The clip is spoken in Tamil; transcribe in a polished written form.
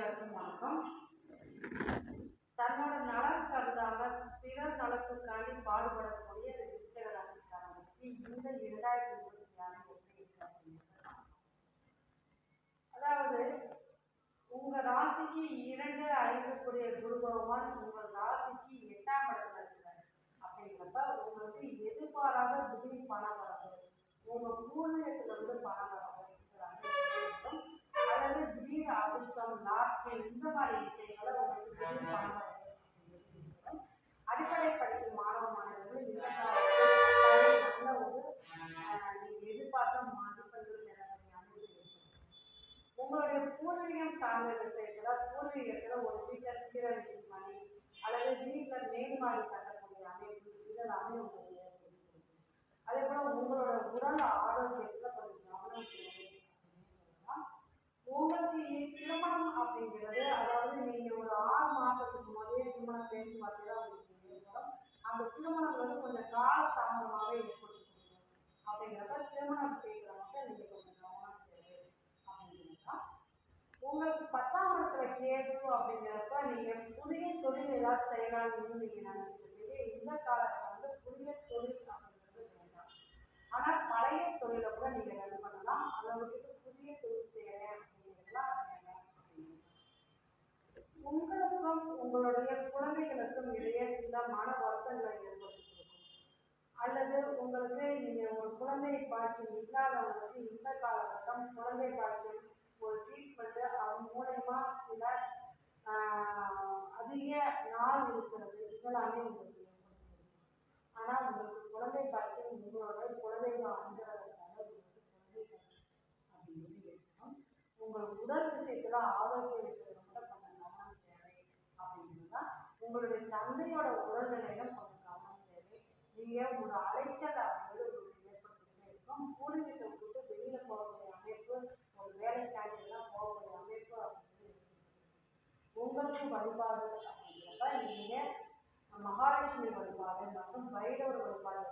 அனைவருக்கும் வணக்கம். தன்னோட நலம் கருதாம பிறர் நலத்துக்காண்டி பாடுபடக்கூடிய விருச்சிக ராசிக்காரங்களுக்கு இந்த 2026 எப்படி இருக்கு அப்படிங்கிறது. அதாவது உங்க ராசிக்கு 2, 5 கூடிய குரு பகவான் உங்கள் ராசிக்கு 8ஆம் இடத்துல இருக்கிறார். அப்படிங்கிறப்ப உங்களுக்கு எதிர்பாராத திடீர் பண வரவு, உங்க பூர்வீகத்துல இருந்து பண வரவு, அல்லது திடீர் அதிர்ஷ்டம், லாட்ரி, இந்த மாதிரி விஷயங்களை உங்களுக்கு திடீர் பண வரவு. அடிப்படை படிப்பு மாணவ மாணவர்கள் இந்த நல்ல ஒரு நீங்க எதிர்பார்த்த மதிப்பெண்கள் உங்களுடைய பூர்வீகம் சார்ந்த விஷயத்துல பூர்வீகத்துல ஒரு வீட்டை சீரழிக்கும் பணி அல்லது வீட்டில் மேல்மாடி கட்டக்கூடிய அமைப்பு இதெல்லாமே உங்களுக்கு ஏற்படுத்தி. அதே போல உங்களோட உடல் ஆரோக்கியத்துல கொஞ்சம் கவனம் தேவை அப்படின்னு சொல்லலாம். உங்களுக்கு திருமணம் அப்படிங்கிறது, அதாவது நீங்க ஒரு 6 மாசத்துக்கு முதலே திருமண பேச்சுவார்த்தை உங்களுக்கு ஏற்படும். அந்த திருமணம் வந்து கொஞ்சம் கால தாமதமாகவே ஏற்படுத்தி அப்படிங்கிறப்ப திருமணம் செய்கிறவங்க நீங்க கொஞ்சம் கவனம் தேவை அப்படிங்கிறதா. உங்களுக்கு 10ஆம் இடத்துல கேது அப்படிங்கிறப்ப நீங்க புதிய தொழில் ஏதாவது செய்யலாம்னு நீங்க நினைச்சிருக்கீங்க. இந்த காலத்துல வந்து புதிய தொழில் அப்படிங்கிறது வேண்டாம். ஆனா பழைய தொழிலை கூட நீங்க ரன் பண்ணலாம். அதை விட்டுட்டு புதிய தொழில் செய்யறேன் அப்படிங்கிறதுலாம் வேண்டாம். உங்களுக்கும் உங்களுடைய குழந்தைகளுக்கும் இடையே சில மன வருத்தங்களை ஏற்படுத்தி கொடுக்கும். அல்லது உங்களுக்கு நீங்க ஒரு குழந்தை பாக்கியம் இல்லாதவங்களுக்கு இந்த காலகட்டம் குழந்தை பாக்கியம் ஒரு ட்ரீட்மெண்ட் அவங்க மூலமா சில அதிக நாள் இருக்கிறது இதெல்லாமே உங்களுக்கு ஏற்படுத்தி. ஆனா உங்களுக்கு குழந்தை பாக்கியம் உங்களோட குழந்தைகள் அணுகிறதுனால உங்களுக்கு குழந்தைகள் அப்படிங்கிறது இருக்கும். உங்கள் உடல் விஷயத்துல ஆரோக்கிய விஷயத்துல கூட கொஞ்சம் கவனம் தேவை அப்படிங்கிறதா. உங்களுடைய தந்தையோட உடல்நிலையில கொஞ்சம் கவனம் தேவை. நீங்க ஒரு அலைச்சல் அப்படிங்கிறது உங்களுக்கு ஏற்படுத்திக்கிட்டே இருக்கும். பூர்வீகத்தை விட்டு வெளியில போகக்கூடிய அமைப்பு, ஒரு வேலைக்காக எல்லாம் போகக்கூடிய அமைப்பு அப்படிங்கிறது உங்களுக்கு வழிபாடு அப்படிங்கிறப்ப நீங்க மகாலட்சுமி வழிபாடு மற்றும் பைரவர் வழிபாடு